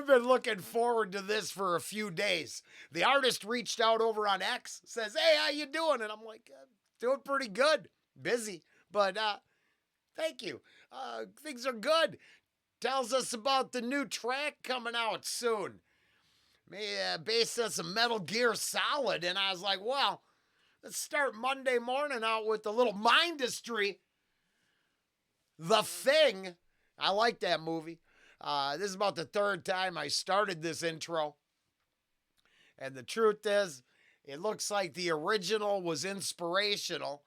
I've been looking forward to this for a few days. The artist reached out over on X, says, "Hey, how you doing?" And I'm like, "Doing pretty good. Busy, but thank you. Things are good." Tells us about the new track coming out soon. Based on some Metal Gear Solid. And I was like, well, let's start Monday morning out with a little Mindistry. The Thing. I like that movie. This is about the third time I started this intro. And the truth is, it looks like the original was inspirational.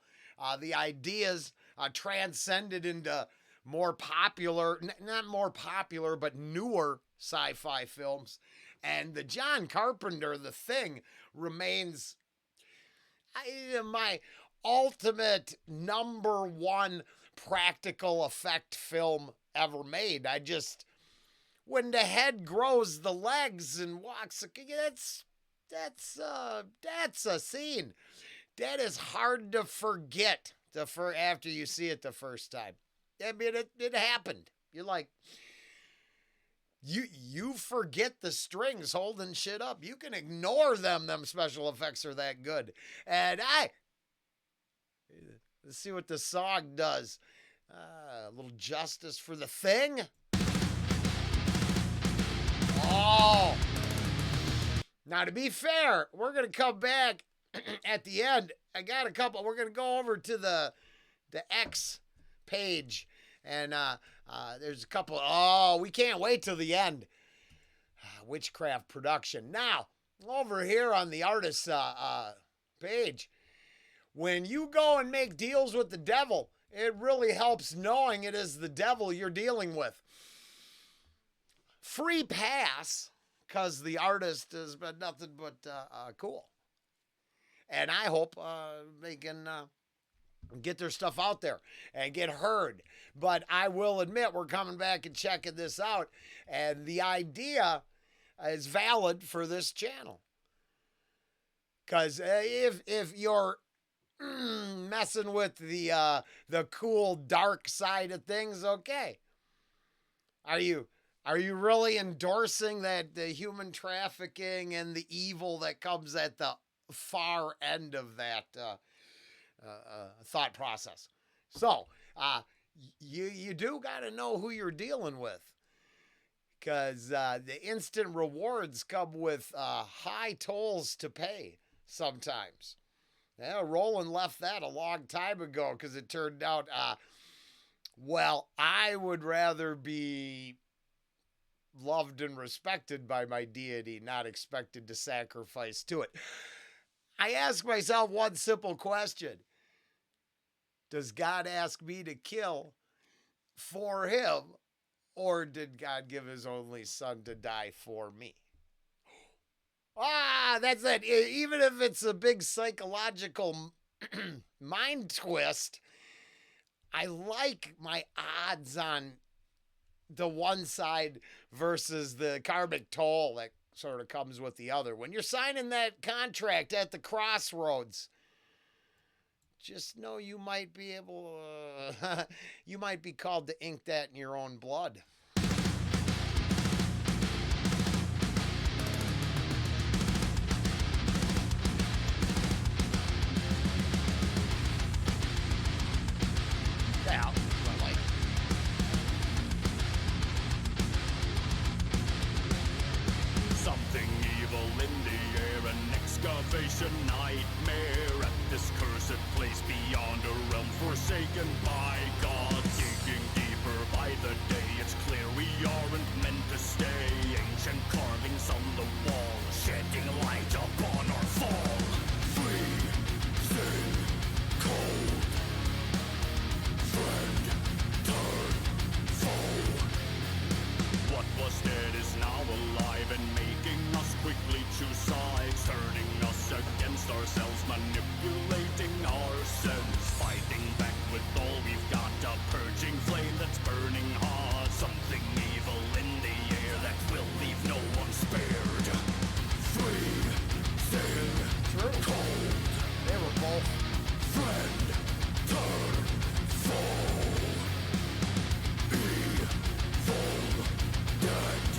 The ideas transcended into more popular, not more popular, but newer sci-fi films. And the John Carpenter, The Thing, remains my ultimate number one practical effect film ever made. When the head grows the legs and walks, that's a scene that is hard to forget after you see it the first time. I mean, it happened. You're like, you forget the strings holding shit up. You can ignore them. Them special effects are that good. And let's see what the song does. A little justice for The Thing. Oh. Now, to be fair, we're going to come back at the end. I got a couple. We're going to go over to the X page. And there's a couple. Oh, we can't wait till the end. Witchcraft Production. Now, over here on the artist's page, when you go and make deals with the devil, it really helps knowing it is the devil you're dealing with. Free pass, because the artist has been nothing but cool. And I hope they can get their stuff out there and get heard. But I will admit, we're coming back and checking this out. And the idea is valid for this channel. Because if you're messing with the cool, dark side of things, okay. Are you really endorsing the human trafficking and the evil that comes at the far end of that thought process? So you do got to know who you're dealing with, because the instant rewards come with high tolls to pay sometimes. Yeah, Rollen left that a long time ago because it turned out, well, I would rather be loved and respected by my deity, not expected to sacrifice to it. I ask myself one simple question. Does God ask me to kill for him, or did God give his only son to die for me? That's it. Even if it's a big psychological mind twist, I like my odds on the one side versus the karmic toll that sort of comes with the other. When you're signing that contract at the crossroads, just know you might be able, you might be called to ink that in your own blood. Yeah, I like it. Something evil in the air, an excavation nightmare at this cursed place beyond a realm forsaken by God. Digging deeper by the day, it's clear we aren't meant to stay. Ancient carvings on the wall, shedding light upon our fall. Freezing cold, friend turn foe. What was dead is now alive and making us quickly choose sides, turning us against ourselves, manipulating our sense, fighting back with all we've got, a purging flame that's burning hot, something evil in the air that will leave no one spared. Freezing cold, They were both. friend turn foe. Evil dead.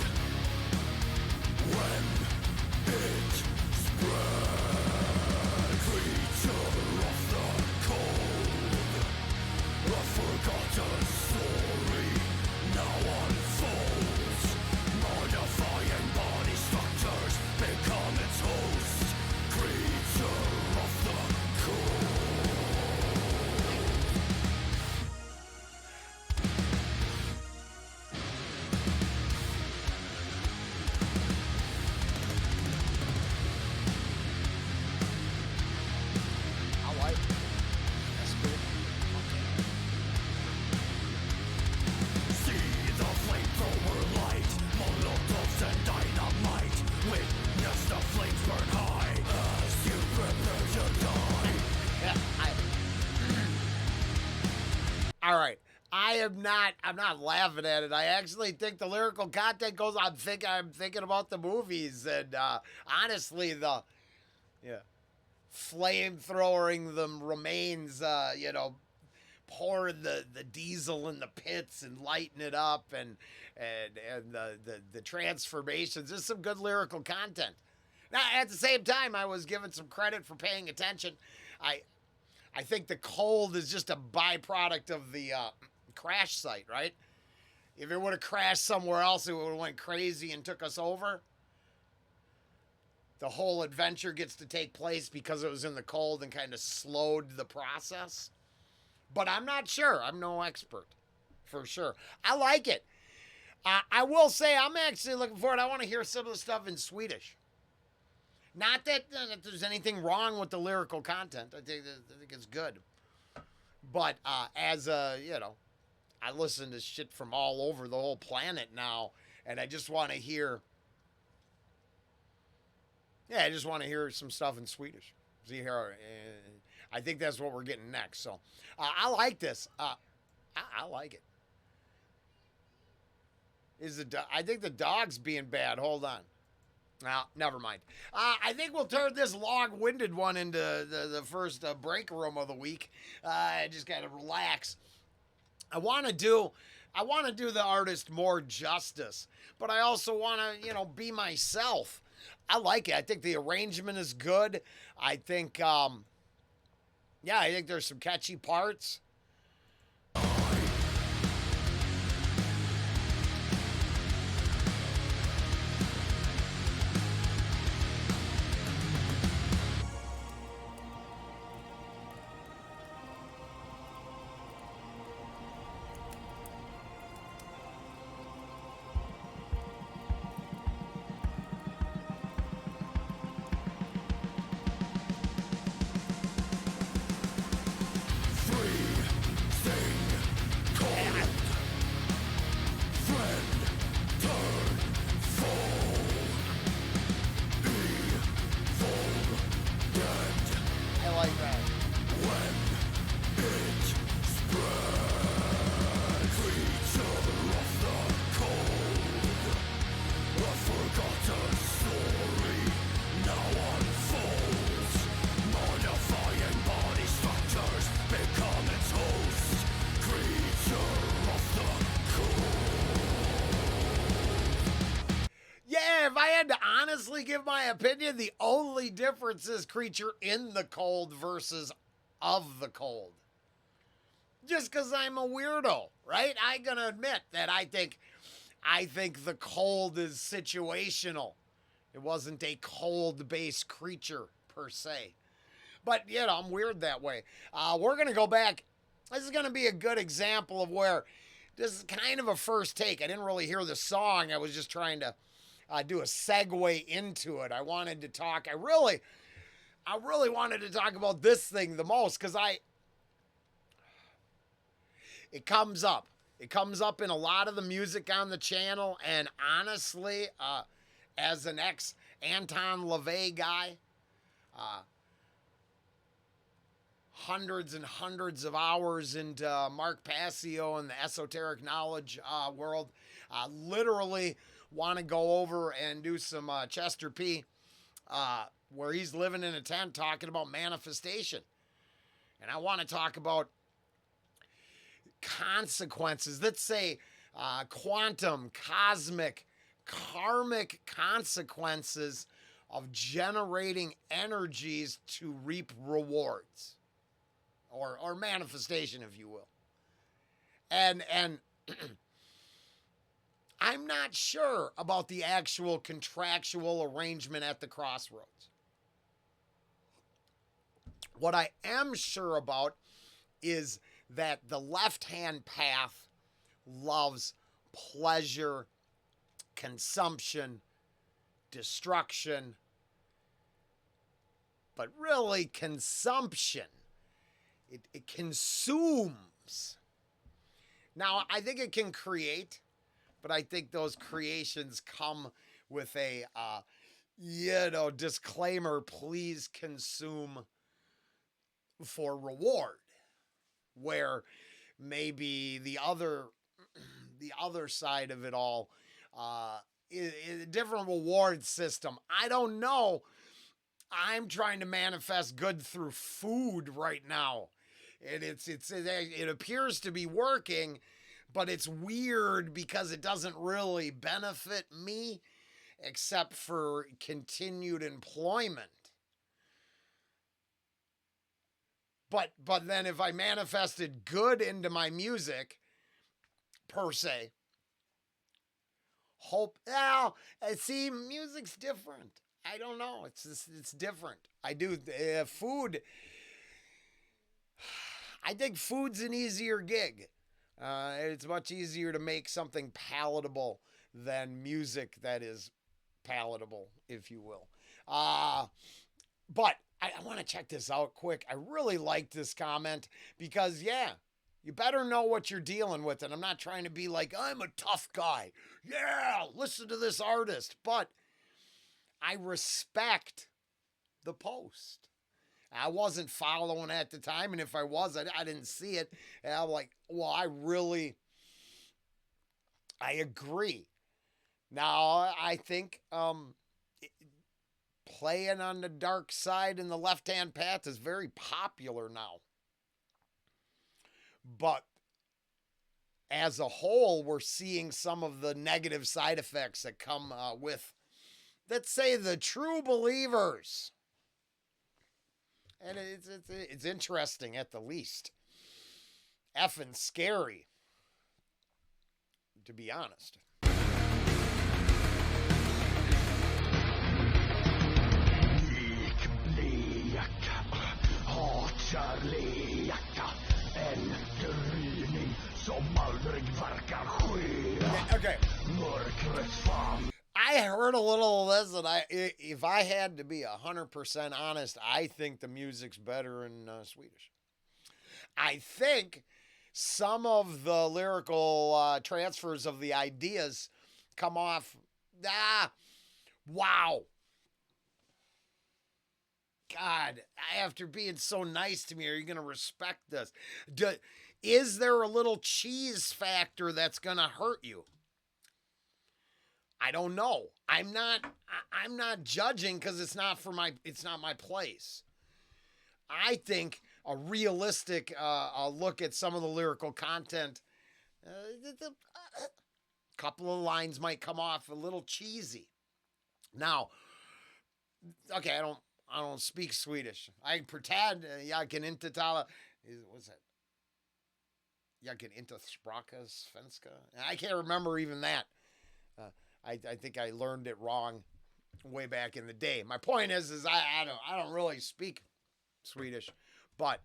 I'm not laughing at it. I actually think the lyrical content goes. I'm thinking about the movies, and honestly, the yeah, flamethrowing the remains. Pouring the diesel in the pits and lighting it up, and the transformations. There's some good lyrical content. Now, at the same time, I was given some credit for paying attention. I I think the cold is just a byproduct of the crash site, right? If it would have crashed somewhere else, it would have went crazy and took us over. The whole adventure gets to take place because it was in the cold and kind of slowed the process. But I'm not sure. I'm no expert, for sure. I like it. I will say I'm actually looking forward. I want to hear some of the stuff in Swedish. Not that there's anything wrong with the lyrical content. I think it's good. But as a I listen to shit from all over the whole planet now, and I just want to hear. Yeah, I just want to hear some stuff in Swedish. See here, I think that's what we're getting next. So I like this. I like it. I think the dog's being bad. Hold on. No, never mind. I think we'll turn this long-winded one into the first break room of the week. Just kind of relax. I want to do the artist more justice, but I also want to be myself. I like it. I think the arrangement is good. I think I think there's some catchy parts. If I had to honestly give my opinion, the only difference is creature in the cold versus of the cold. Just because I'm a weirdo, right? I'm gonna admit that I think the cold is situational. It wasn't a cold-based creature per se, but I'm weird that way. We're gonna go back. This is gonna be a good example of where this is kind of a first take. I didn't really hear the song. I was just trying to do a segue into it. I wanted to talk. I really wanted to talk about this thing the most because it comes up. It comes up in a lot of the music on the channel, and honestly, as an ex-Anton LaVey guy, hundreds and hundreds of hours into Mark Passio and the esoteric knowledge world, literally want to go over and do some Chester P, where he's living in a tent talking about manifestation. And I want to talk about consequences. Let's say quantum, cosmic, karmic consequences of generating energies to reap rewards. Or manifestation, if you will. And I'm not sure about the actual contractual arrangement at the crossroads. What I am sure about is that the left-hand path loves pleasure, consumption, destruction, but really consumption. It consumes. Now, I think it can create, but I think those creations come with a, disclaimer, please consume for reward. Where maybe the other side of it all, is a different reward system. I don't know. I'm trying to manifest good through food right now, and it appears to be working, but it's weird because it doesn't really benefit me except for continued employment. But then if I manifested good into my music per se, hope now see music's different. I don't know. It's different. I do food. I think food's an easier gig. It's much easier to make something palatable than music that is palatable, if you will. But I want to check this out quick. I really like this comment because, yeah, you better know what you're dealing with. And I'm not trying to be like, I'm a tough guy. Yeah, listen to this artist. But I respect the post. I wasn't following at the time. And if I was, I didn't see it. And I'm like, well, I agree. Now, I think playing on the dark side in the left hand path is very popular now. But as a whole, we're seeing some of the negative side effects that come with, let's say, the true believers. And it's interesting at the least. Effing scary, to be honest. Okay. I heard a little of this, and if I had to be 100% honest, I think the music's better in Swedish. I think some of the lyrical transfers of the ideas come off, wow. God, after being so nice to me, are you going to respect this? Is there a little cheese factor that's going to hurt you? I don't know. I'm not judging because it's not my place. I think a realistic look at some of the lyrical content, a couple of lines might come off a little cheesy. Now, okay, I don't speak Swedish. I pretend jag kan inte tala. What's that? Jag kan inte spraka svenska. I can't remember even that. I think I learned it wrong way back in the day. My point is I don't really speak Swedish, but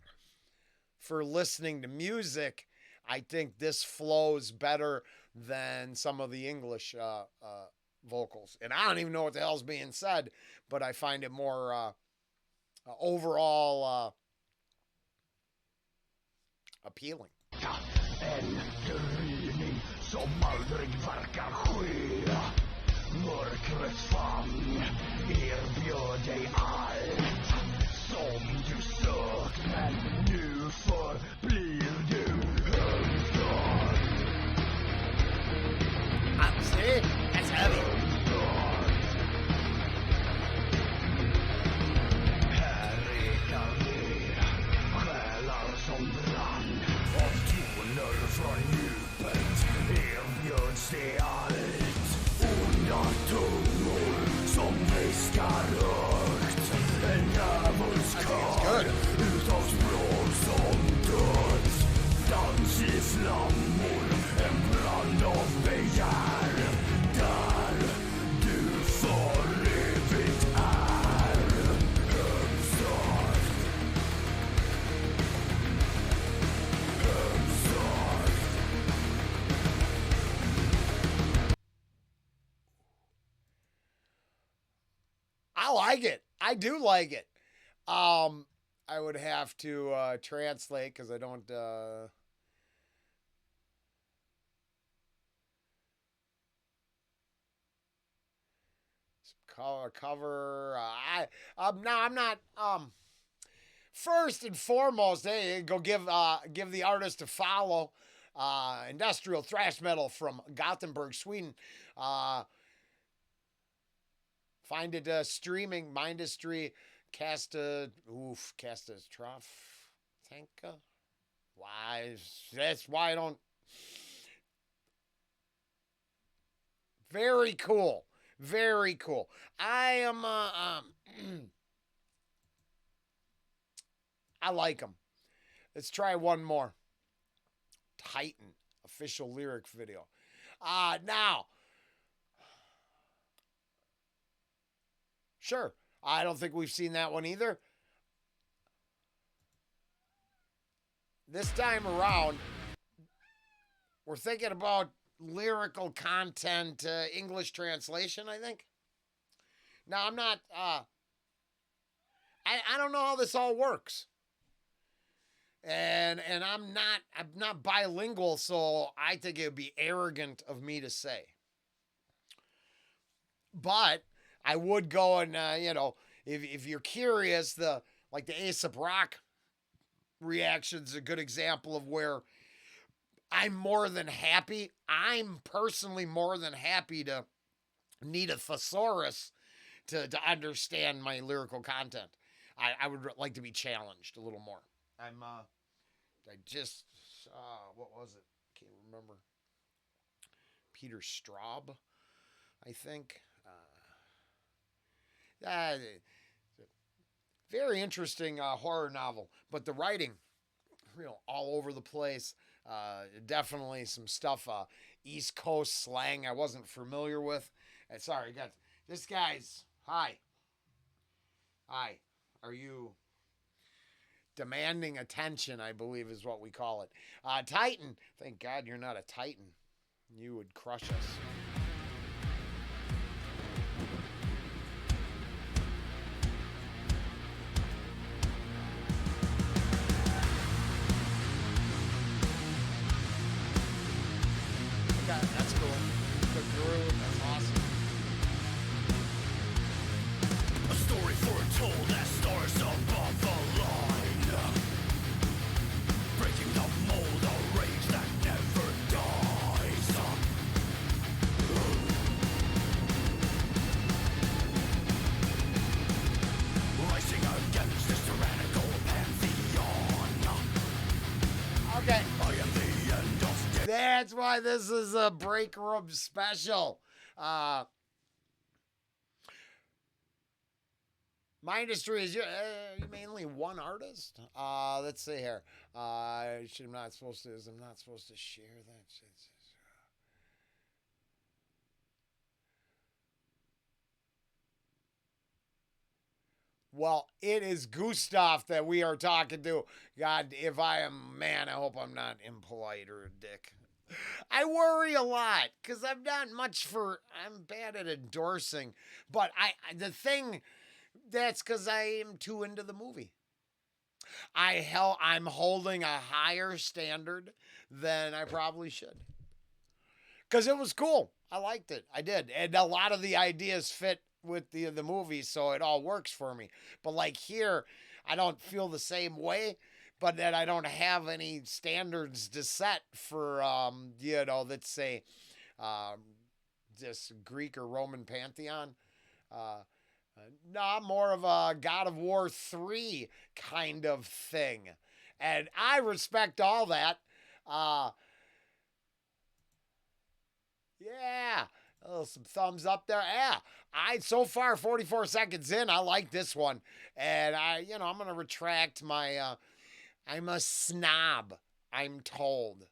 for listening to music, I think this flows better than some of the English vocals. And I don't even know what the hell's being said, but I find it more overall appealing. Som aldrig verkar ske. Mörkrets famn erbjöd dig allt som du sökt, men nu förblir du ensam. See? That's heavy. Här ekar det själar som brann av toner från djupet. Erbjöds det allt. Onda tungor som viskar högt. En djävulskör utav språk som dött. Dans i flammor, en brand av begär. Där du för evigt är högstart. I like it. I do like it. I would have to translate because I don't. Cover. No, I'm not. first and foremost, hey, go give the artist a follow. Industrial thrash metal from Gothenburg, Sweden. Find it streaming. Mindistry, Catastrophe. Why? That's why I don't. Very cool. Very cool. I am. I like them. Let's try one more. Titan official lyric video. Now, sure. I don't think we've seen that one either. This time around, we're thinking about lyrical content, English translation, I think. Now, I'm not, I don't know how this all works. And I'm not bilingual, so I think it would be arrogant of me to say. But I would go and if you're curious, the A$AP Rock reaction's a good example of where I'm personally more than happy to need a thesaurus to understand my lyrical content. I would like to be challenged a little more. What was it? Can't remember. Peter Straub, I think. Very interesting horror novel, but the writing, all over the place. Definitely some stuff, East Coast slang I wasn't familiar with. Sorry, got this guy's. Hi. Are you demanding attention? I believe is what we call it. Titan. Thank God you're not a Titan. You would crush us. That's cool. The groove, that's awesome. A story foretold as stars above the line, breaking the mold, a rage that never dies. Rising against this tyrannical pantheon. Okay. I am the end of day. That's why this is a break room special. Mindistry is mainly one artist. Let's see here. I'm not supposed to share that. Well, it is Gustav that we are talking to. God, if I am, man, I hope I'm not impolite or a dick. I worry a lot because I'm bad at endorsing. But that's because I am too into the movie. I'm holding a higher standard than I probably should. Because it was cool. I liked it. I did. And a lot of the ideas fit with the movie, so it all works for me. But like here, I don't feel the same way, but that I don't have any standards to set for, let's say, this Greek or Roman pantheon. No, more of a God of War 3 kind of thing. And I respect all that. Yeah. Oh, some thumbs up there. Yeah. So far 44 seconds in, I like this one. And I'm going to retract my I'm a snob, I'm told.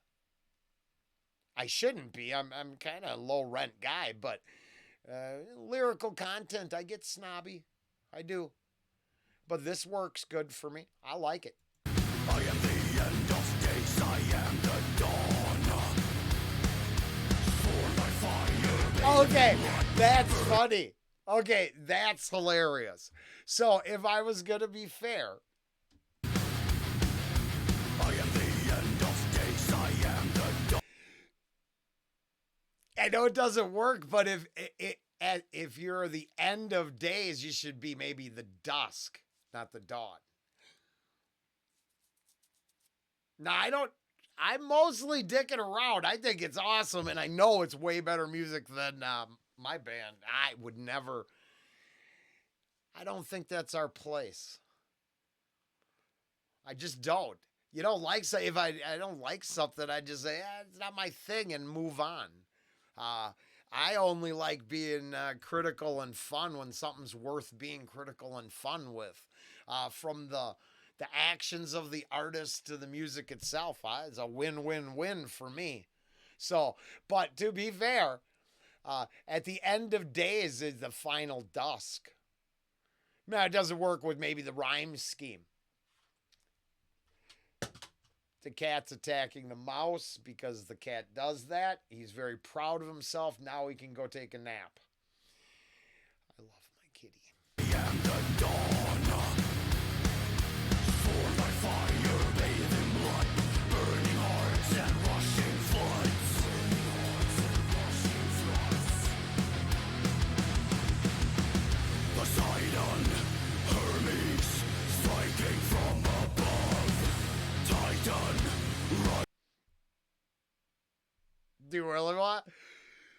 I shouldn't be. I'm kind of a low rent guy, but lyrical content, I get snobby. I do. But this works good for me. I like it. I am the end of days, I am the dawn. Sworn by fire. Okay, that's funny. Okay, that's hilarious. So if I was going to be fair, I am the end of days, I am the dawn. I know it doesn't work, but if you're the end of days, you should be maybe the dusk, not the dawn. Now, I'm mostly dicking around. I think it's awesome, and I know it's way better music than my band. I would never. I don't think that's our place. I just don't. You don't like if I don't like something, I just say it's not my thing and move on. I only like being critical and fun when something's worth being critical and fun with. From the actions of the artist to the music itself, it's a win-win-win for me. So, but to be fair, at the end of days is the final dusk. Now, it doesn't work with maybe the rhyme scheme. The cat's attacking the mouse because the cat does that. He's very proud of himself. Now he can go take a nap. I love my kitty. And the dawn for my fire, bathing blood, burning hearts and rushing floods. Poseidon, Hermes, striking from above. Titan, right. Do you really want?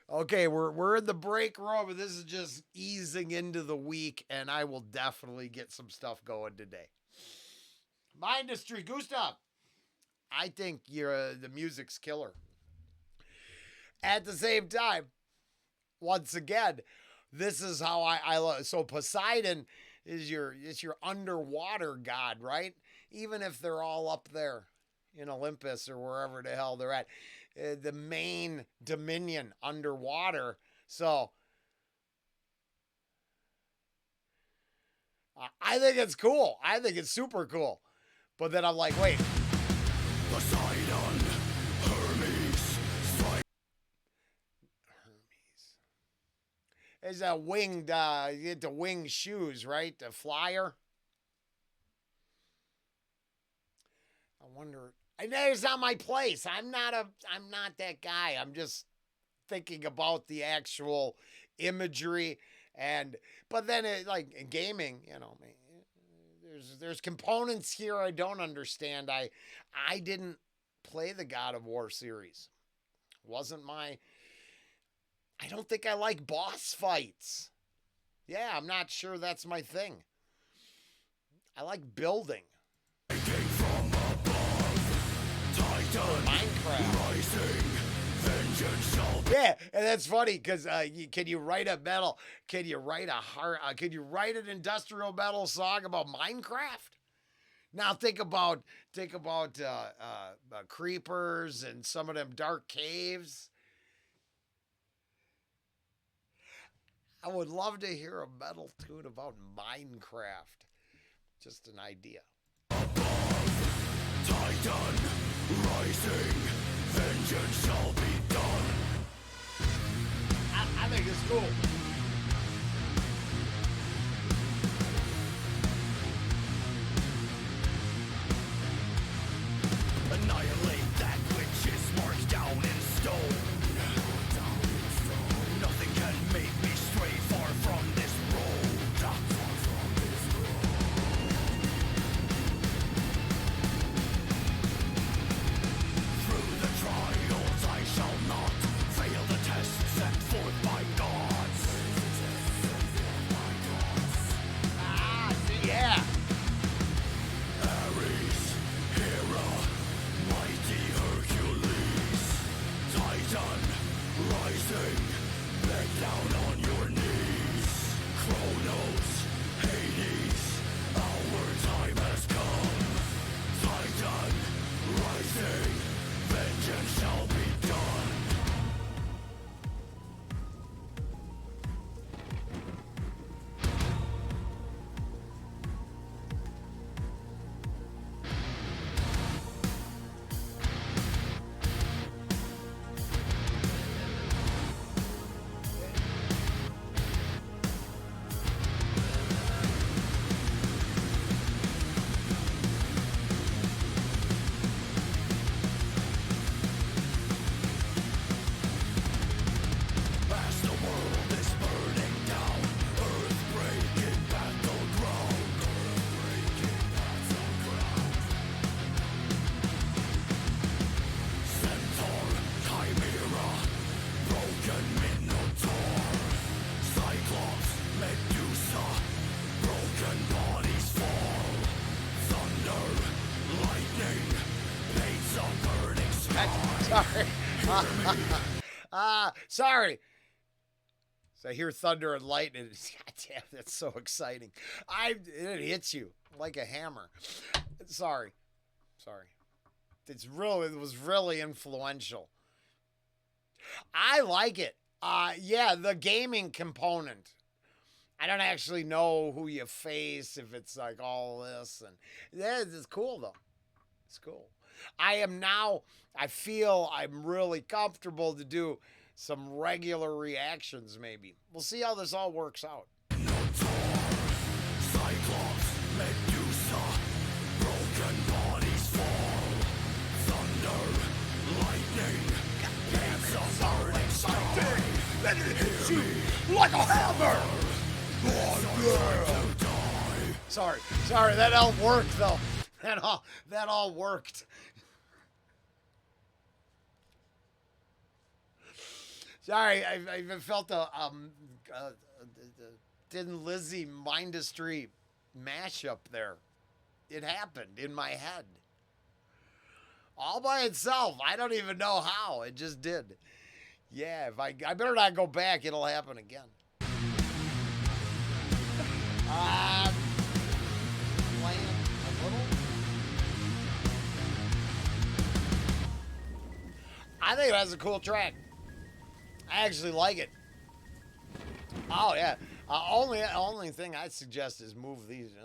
Okay, we're in the break room, and this is just easing into the week, and I will definitely get some stuff going today. Mindistry, Gustav. I think the music's killer. At the same time, once again, this is how I love. So Poseidon is your underwater god, right? Even if they're all up there in Olympus or wherever the hell they're at, the main dominion underwater. So I think it's cool. I think it's super cool. But then I'm like, wait. Poseidon, Hermes, Hermes. There's a winged, you get the winged shoes, right? The flyer. I wonder. And it's not my place. I'm not that guy. I'm just thinking about the actual imagery, but then like in gaming, there's components here I don't understand. I didn't play the God of War series. Wasn't my. I don't think I like boss fights. Yeah, I'm not sure that's my thing. I like building. Minecraft. Yeah, and that's funny because can you write a metal? Can you write can you write an industrial metal song about Minecraft? Now think about creepers and some of them dark caves. I would love to hear a metal tune about Minecraft. Just an idea. Titan, rising, vengeance shall be done. I think it's cool. Annihilate that which is marked down in stone. Nothing can make me stray far from this road. Through the trials I shall not fail the test set forth by gods. Sorry. So I hear thunder and lightning. God damn, that's so exciting. It hits you like a hammer. Sorry. It was really influential. I like it. Yeah, the gaming component. I don't actually know who you face, if it's like all this, and yeah, it's cool though. It's cool. I feel I'm really comfortable to do some regular reactions maybe. We'll see how this all works out. Cyclops, Medusa, broken bodies fall. Thunder, lightning, pants are exciting. Then it hits you like a hammer. Sorry, that all worked though. That all worked. Sorry, I felt a Thin Lizzy Mindistry mashup there. It happened in my head. All by itself. I don't even know how. It just did. Yeah, if I better not go back, it'll happen again. Playing a little. I think that's a cool track. I actually like it. Oh yeah. Only thing I'd suggest is move these.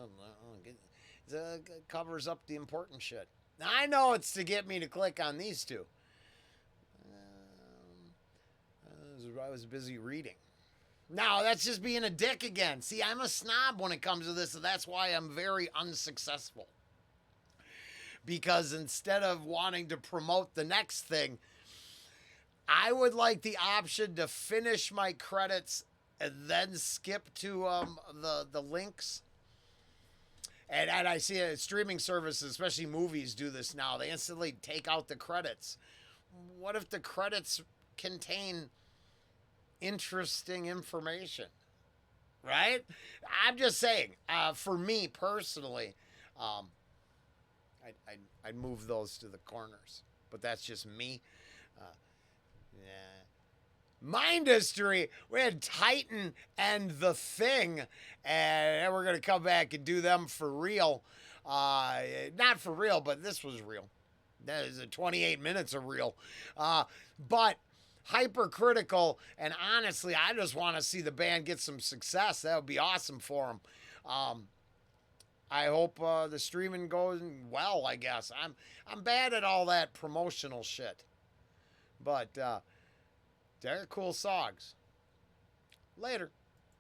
It covers up the important shit. Now, I know it's to get me to click on these two. I was busy reading. No, that's just being a dick again. See, I'm a snob when it comes to this, and that's why I'm very unsuccessful. Because instead of wanting to promote the next thing, I would like the option to finish my credits and then skip to the links. And I see streaming services, especially movies, do this now. They instantly take out the credits. What if the credits contain interesting information? Right? I'm just saying, for me personally, I'd move those to the corners. But that's just me. Yeah. Mindistry. We had Titan and The Thing, and we're gonna come back and do them for real. Not for real, but this was real. That is 28 minutes of real. But hypercritical, and honestly, I just want to see the band get some success. That would be awesome for them. I hope the streaming goes well. I guess I'm bad at all that promotional shit. But they're cool songs. Later.